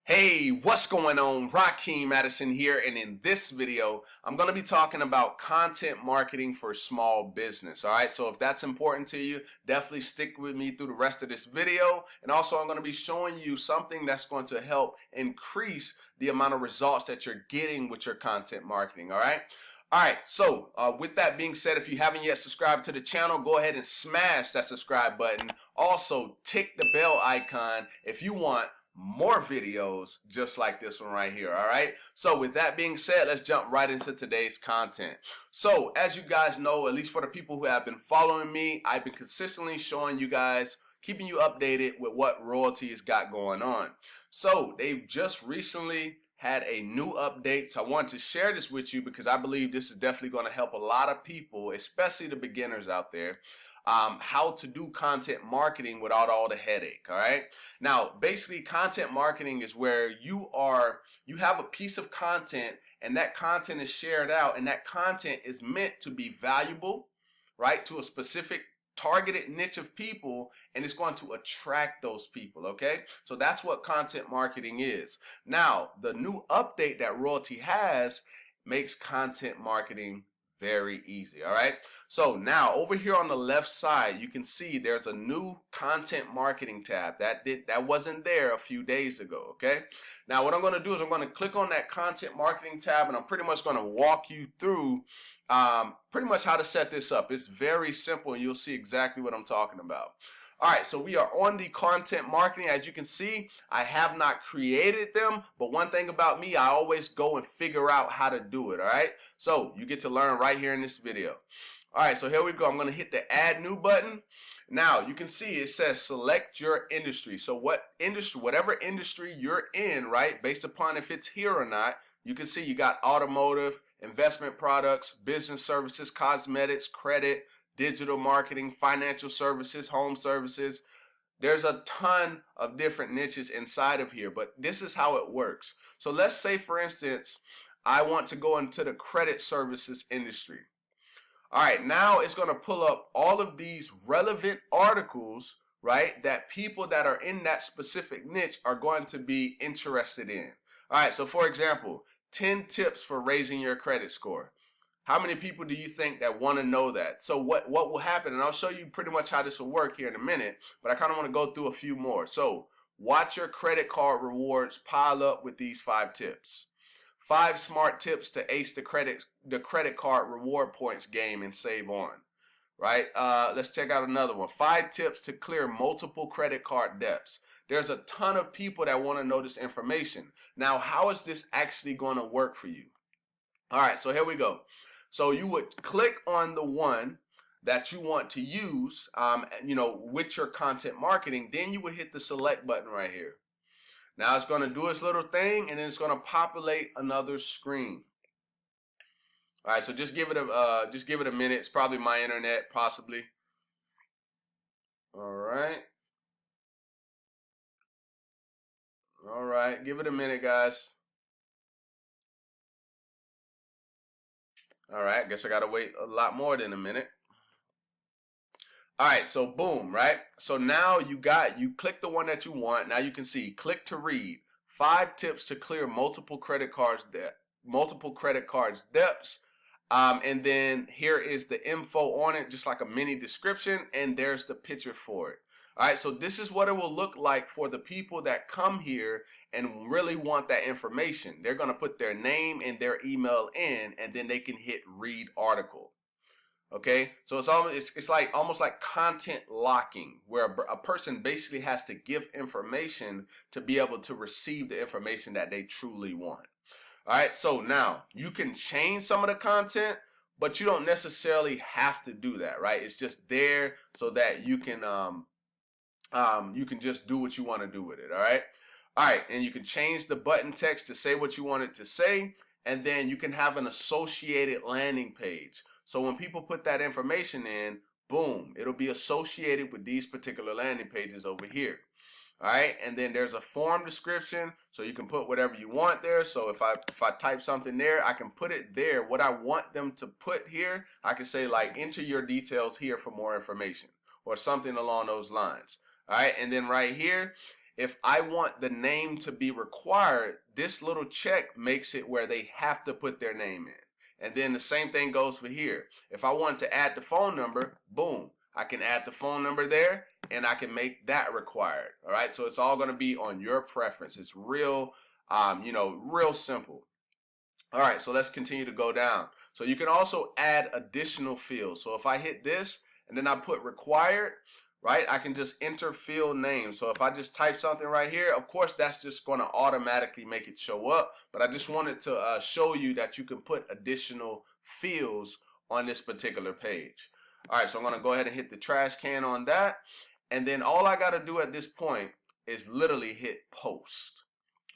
Hey, what's going on? Rakeem Madison here, and in this video, I'm going to be talking about content marketing for small business. All right, so if that's important to you, definitely stick with me through the rest of this video. And also, I'm going to be showing you something that's going to help increase the amount of results that you're getting with your content marketing. All right. All right, so with that being said, if you haven't yet subscribed to the channel, go ahead and smash that subscribe button. Also, tick the bell icon if you want more videos just like this one right here. All right, so with that being said, let's jump right into today's content. So as you guys know, at least for the people who have been following me, I've been consistently showing you guys, keeping you updated with what Royalty has got going on. So they've just recently had a new update, so I wanted to share this with you because I believe this is definitely going to help a lot of people, especially the beginners out there, how to do content marketing without all the headache. All right, now basically content marketing is where you have a piece of content and that content is shared out, and that content is meant to be valuable, right, to a specific targeted niche of people, and it's going to attract those people. Okay, so that's what content marketing is. Now the new update that Royalty has makes content marketing very easy. All right, so now over here on the left side, you can see there's a new content marketing tab that wasn't there a few days ago. Okay, now what I'm going to do is I'm going to click on that content marketing tab, and I'm pretty much going to walk you through pretty much how to set this up. It's very simple, and you'll see exactly what I'm talking about. All right, so we are on the content marketing. As you can see, I have not created them, but one thing about me, I always go and figure out how to do it. All right, so you get to learn right here in this video. All right, so here we go. I'm going to hit the add new button. Now you can see it says select your industry. So whatever industry you're in, right, based upon if it's here or not, you can see you got automotive, investment products, business services, cosmetics, credit, digital marketing, financial services, home services. There's a ton of different niches inside of here, but this is how it works. So let's say, for instance, I want to go into the credit services industry. All right, now it's going to pull up all of these relevant articles, right, that people that are in that specific niche are going to be interested in. All right, so for example, 10 tips for raising your credit score. How many people do you think that want to know that? So what will happen, and I'll show you pretty much how this will work here in a minute, but I kind of want to go through a few more. So watch your credit card rewards pile up with these 5 tips. 5 smart tips to ace the credit card reward points game and save on. Right? Let's check out another one. 5 tips to clear multiple credit card debts. There's a ton of people that want to know this information. Now, how is this actually going to work for you? All right, so here we go. So you would click on the one that you want to use, with your content marketing. Then you would hit the select button right here. Now it's going to do its little thing, and then it's going to populate another screen. All right, so just give it a minute. It's probably my internet, possibly. All right. All right, give it a minute, guys. All right, I guess I gotta wait a lot more than a minute. All right, so boom, right? So now you click the one that you want. Now you can see, click to read. 5 tips to clear multiple credit cards debts. And then here is the info on it, just like a mini description, and there's the picture for it. All right, so this is what it will look like for the people that come here and really want that information. They're going to put their name and their email in, and then they can hit read article. Okay, so it's almost like content locking, where a person basically has to give information to be able to receive the information that they truly want. All right, so now you can change some of the content, but you don't necessarily have to do that, right? It's just there so that you can just do what you want to do with it. All right, and you can change the button text to say what you want it to say, and then you can have an associated landing page. So when people put that information in, boom, it'll be associated with these particular landing pages over here. All right, and then there's a form description, so you can put whatever you want there. So if I type something there, I can put it there. What I want them to put here, I can say like enter your details here for more information or something along those lines. All right, and then right here, if I want the name to be required, this little check makes it where they have to put their name in. And then the same thing goes for here. If I want to add the phone number, boom, I can add the phone number there and I can make that required. All right, so it's all going to be on your preference. It's real, real simple. All right, so let's continue to go down. So you can also add additional fields. So if I hit this and then I put required, right, I can just enter field name. So if I just type something right here, of course, that's just going to automatically make it show up. But I just wanted to show you that you can put additional fields on this particular page. All right, so I'm going to go ahead and hit the trash can on that. And then all I got to do at this point is literally hit post.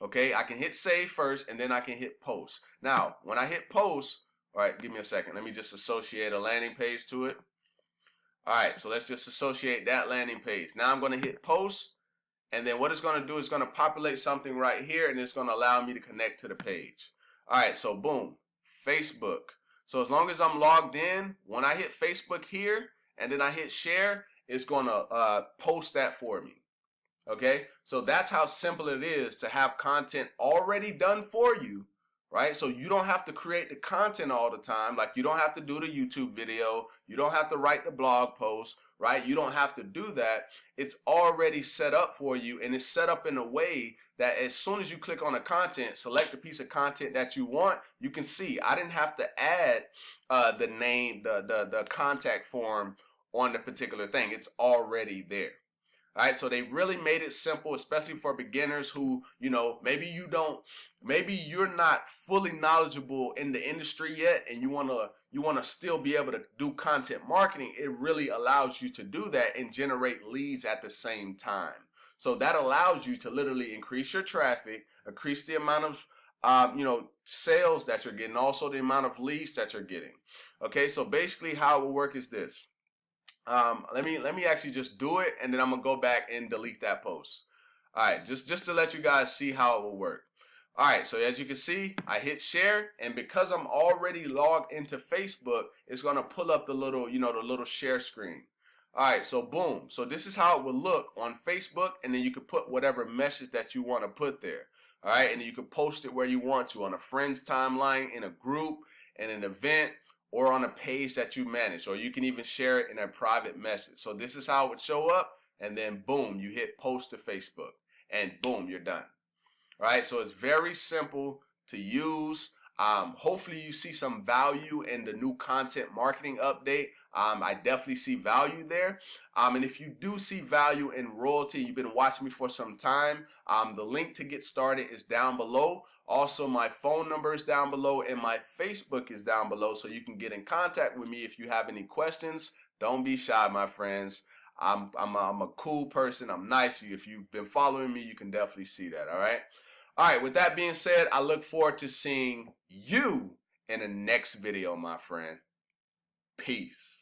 Okay, I can hit save first and then I can hit post. Now, when I hit post, all right, give me a second. Let me just associate a landing page to it. All right, so let's just associate that landing page. Now I'm going to hit post, and then what it's going to do is going to populate something right here, and it's going to allow me to connect to the page. All right, so boom, Facebook. So as long as I'm logged in, when I hit Facebook here, and then I hit share, it's going to post that for me. Okay, so that's how simple it is to have content already done for you, right? So you don't have to create the content all the time. Like, you don't have to do the YouTube video. You don't have to write the blog post, right? You don't have to do that. It's already set up for you, and it's set up in a way that as soon as you click on the content, select the piece of content that you want, you can see I didn't have to add the name, the contact form on the particular thing. It's already there. All right, so they really made it simple, especially for beginners who, maybe you're not fully knowledgeable in the industry yet, and you wanna still be able to do content marketing. It really allows you to do that and generate leads at the same time. So that allows you to literally increase your traffic, increase the amount of sales that you're getting, also the amount of leads that you're getting. Okay, so basically how it will work is this. Let me actually just do it, and then I'm gonna go back and delete that post. All right, just to let you guys see how it will work. All right, so as you can see, I hit share, and because I'm already logged into Facebook, it's gonna pull up the little, the little share screen. All right, so boom. So this is how it will look on Facebook, and then you can put whatever message that you want to put there. All right, and then you can post it where you want to, on a friend's timeline, in a group, in an event, or on a page that you manage, or you can even share it in a private message. So this is how it would show up, and then boom, you hit post to Facebook, and boom, you're done. All right, so it's very simple to use. Hopefully you see some value in the new content marketing update. I definitely see value there. And if you do see value in Royalty, you've been watching me for some time, the link to get started is down below. Also, my phone number is down below, and my Facebook is down below, so you can get in contact with me if you have any questions. Don't be shy, my friends. I'm a cool person. I'm nice. If you've been following me, you can definitely see that, all right? All right, with that being said, I look forward to seeing you in the next video, my friend. Peace.